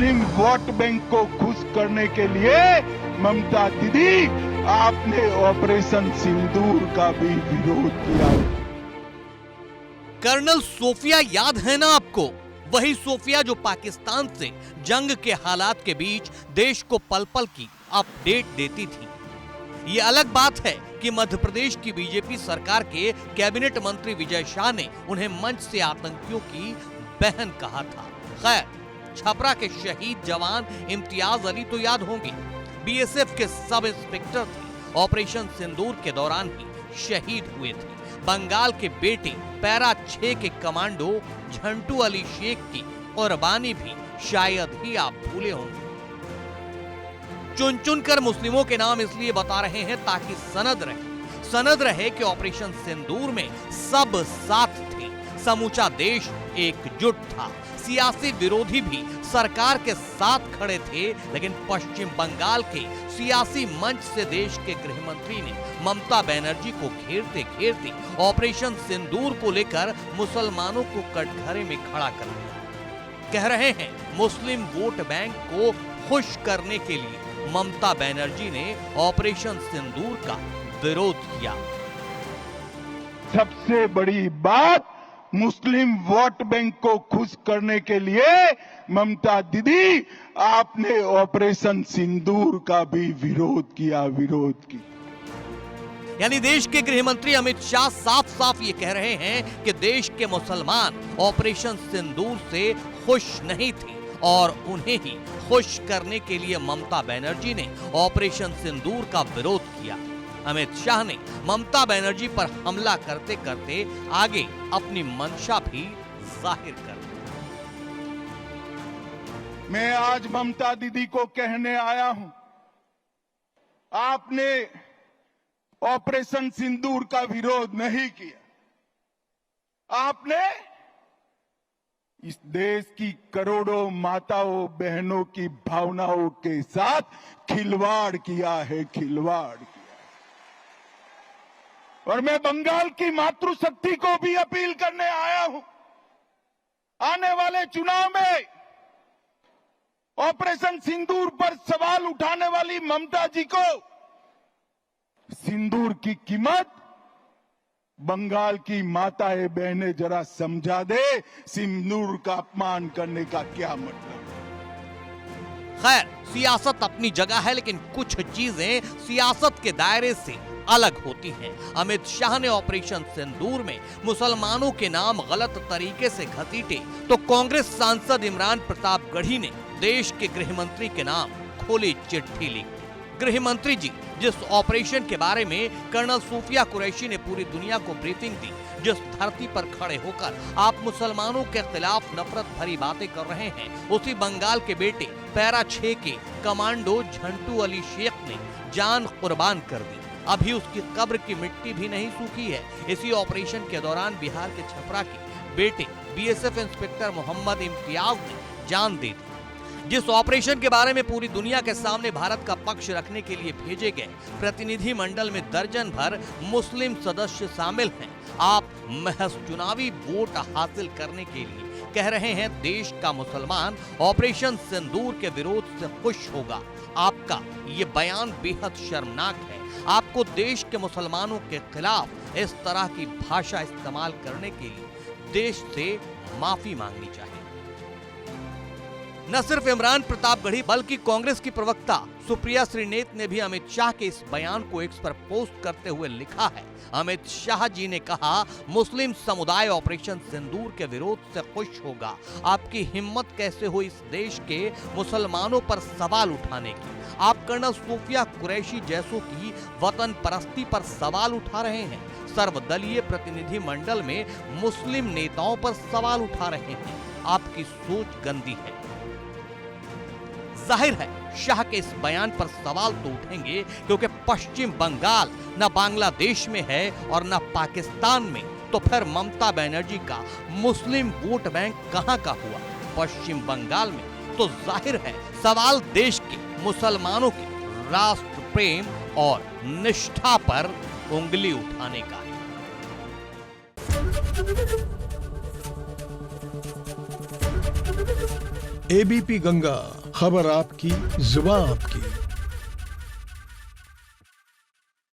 मुस्लिम vote bank को खुश करने के लिए ममता दीदी आपने ऑपरेशन सिंदूर का भी विरोध किया। कर्नल सोफिया याद है ना आपको? वही सोफिया जो पाकिस्तान से जंग के हालात के बीच देश को पल पल की अपडेट देती थी। ये अलग बात है कि मध्य प्रदेश की बीजेपी सरकार के कैबिनेट मंत्री विजय शाह ने उन्हें मंच से आतंकियों की बहन कहा था। खैर, छपरा के शहीद जवान इम्तियाज अली तो याद होंगे, बीएसएफ के सब इंस्पेक्टर थे। ऑपरेशन सिंदूर के दौरान ही शहीद हुए थे। बंगाल के बेटे पैरा 6 के कमांडो झंटू अली शेख की कुर्बानी भी शायद ही आप भूले होंगे। चुन चुन कर मुस्लिमों के नाम इसलिए बता रहे हैं ताकि सनद रहे कि ऑपरेशन सिंदूर में सब साथ थे, समूचा देश एकजुट था। सियासी विरोधी भी सरकार के साथ खड़े थे, लेकिन पश्चिम बंगाल के सियासी मंच से देश के गृह मंत्री ने ममता बनर्जी को घेरते घेरते ऑपरेशन सिंदूर को लेकर मुसलमानों को कटघरे में खड़ा कर दिया। कह रहे हैं मुस्लिम वोट बैंक को खुश करने के लिए ममता बनर्जी ने ऑपरेशन सिंदूर का विरोध किया। सबसे बड़ी बात, मुस्लिम वोट बैंक को खुश करने के लिए ममता दीदी आपने ऑपरेशन सिंदूर का भी विरोध किया। यानी देश के गृह मंत्री अमित शाह साफ साफ ये कह रहे हैं कि देश के मुसलमान ऑपरेशन सिंदूर से खुश नहीं थे और उन्हें ही खुश करने के लिए ममता बनर्जी ने ऑपरेशन सिंदूर का विरोध किया। अमित शाह ने ममता बनर्जी पर हमला करते करते आगे अपनी मंशा भी जाहिर कर दी। मैं आज ममता दीदी को कहने आया हूं, आपने ऑपरेशन सिंदूर का विरोध नहीं किया। आपने इस देश की करोड़ों माताओं बहनों की भावनाओं के साथ खिलवाड़ किया है, और मैं बंगाल की मातृशक्ति को भी अपील करने आया हूं, आने वाले चुनाव में ऑपरेशन सिंदूर पर सवाल उठाने वाली ममता जी को सिंदूर की कीमत बंगाल की माताएं बहनें जरा समझा दे, सिंदूर का अपमान करने का क्या मतलब। खैर, सियासत अपनी जगह है, लेकिन कुछ चीजें सियासत के दायरे से अलग होती हैं। अमित शाह ने ऑपरेशन सिंदूर में मुसलमानों के नाम गलत तरीके से घसीटे तो कांग्रेस सांसद इमरान प्रताप गढ़ी ने देश के गृह मंत्री के नाम खुली चिट्ठी लिखी। गृह मंत्री जी, जिस ऑपरेशन के बारे में कर्नल सोफिया कुरैशी ने पूरी दुनिया को ब्रीफिंग दी, जिस धरती पर खड़े होकर आप मुसलमानों के खिलाफ नफरत भरी बातें कर रहे हैं, उसी बंगाल के बेटे पैरा 6 के कमांडो झंटू अली शेख ने जान कुर्बान कर दी। अभी उसकी कब्र की मिट्टी भी नहीं सूखी है। इसी ऑपरेशन के दौरान बिहार के छपरा के बेटे बीएसएफ इंस्पेक्टर मोहम्मद इम्तियाज ने जान दे दी। जिस ऑपरेशन के बारे में पूरी दुनिया के सामने भारत का पक्ष रखने के लिए भेजे गए प्रतिनिधि मंडल में दर्जन भर मुस्लिम सदस्य शामिल हैं। आप महज चुनावी वोट हासिल करने के लिए कह रहे हैं देश का मुसलमान ऑपरेशन सिंदूर के विरोध से खुश होगा। आपका ये बयान बेहद शर्मनाक है। आपको देश के मुसलमानों के खिलाफ इस तरह की भाषा इस्तेमाल करने के लिए देश से माफी मांगनी चाहिए। न सिर्फ इमरान प्रताप गढ़ी बल्कि कांग्रेस की प्रवक्ता सुप्रिया श्रीनेत ने भी अमित शाह के इस बयान को एक्स पर पोस्ट करते हुए लिखा है। अमित शाह जी ने कहा, मुस्लिम समुदाय ऑपरेशन सिंदूर के विरोध से खुश होगा। आपकी हिम्मत कैसे हुई इस देश के मुसलमानों पर सवाल उठाने की? आप कर्नल सोफिया कुरैशी जैसों की वतन परस्ती पर सवाल उठा रहे हैं। सर्वदलीय प्रतिनिधि मंडल में मुस्लिम नेताओं पर सवाल उठा रहे हैं। आपकी सोच गंदी है। जाहिर है शाह के इस बयान पर सवाल तो उठेंगे, क्योंकि पश्चिम बंगाल न बांग्लादेश में है और न पाकिस्तान में, तो फिर ममता बनर्जी का मुस्लिम वोट बैंक कहां का हुआ? पश्चिम बंगाल में। तो जाहिर है सवाल देश के मुसलमानों के राष्ट्र प्रेम और निष्ठा पर उंगली उठाने का है। एबीपी गंगा, खबर आपकी, जुबान आपकी।